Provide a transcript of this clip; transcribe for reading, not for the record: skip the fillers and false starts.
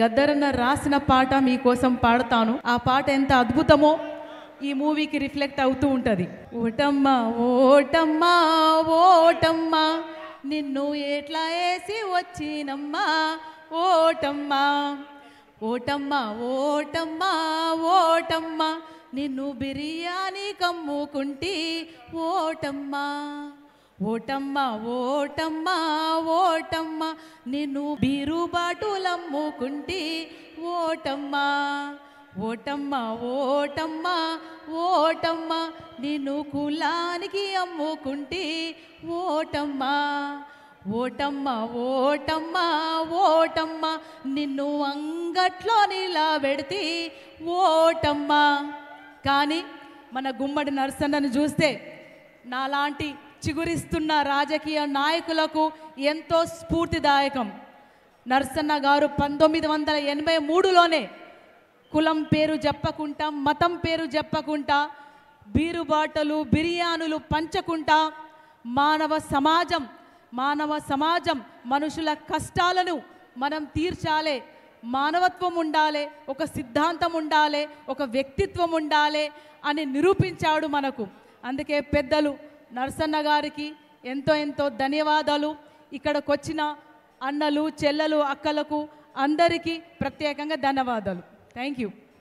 గద్దరన్న రాసిన పాట మీకోసం పాడతాను. ఆ పాట ఎంత అద్భుతమో ఈ మూవీకి రిఫ్లెక్ట్ అవుతూ ఉంటుంది. ఓటమ్మా ఓటమ్మా ఓటమ్మా నిన్ను ఎట్లా వేసి వచ్చినమ్మా ఓటమ్మా ఓటమ్మా ఓటమ్మా ఓటమ్మా నిన్ను బిర్యానీ కమ్ముకుంటి ఓటమ్మా ఓటమ్మా ఓటమ్మా ఓటమ్మా నిన్ను బీరు బాటులమ్ముకుంటి ఓటమ్మా ఓటమ్మా ఓటమ్మా ఓటమ్మా నిన్ను కులానికి అమ్ముకుంటి ఓటమ్మా ఓటమ్మా ఓటమ్మా ఓటమ్మా నిన్ను అంగట్లో నిలబెడితే ఓటమ్మా. కానీ మన గుమ్మడి నరసన్నను చూస్తే నాలాంటి చిగురిస్తున్న రాజకీయ నాయకులకు ఎంతో స్ఫూర్తిదాయకం. నరసన్న గారు 1983లోనే కులం పేరు చెప్పకుండా, మతం పేరు చెప్పకుండా, బీరు బాటలు బిర్యానులు పంచకుండా మానవ సమాజం మనుషుల కష్టాలను మనం తీర్చాలే, మానవత్వం ఉండాలి, ఒక సిద్ధాంతం ఉండాలి, ఒక వ్యక్తిత్వం ఉండాలి అని నిరూపించాడు మనకు. అందుకే పెద్దలు నరసన్న గారికి ఎంతో ఎంతో ధన్యవాదాలు. ఇక్కడికి వచ్చిన అన్నలు చెల్లెలు అక్కలకు అందరికీ ప్రత్యేకంగా ధన్యవాదాలు. Thank you.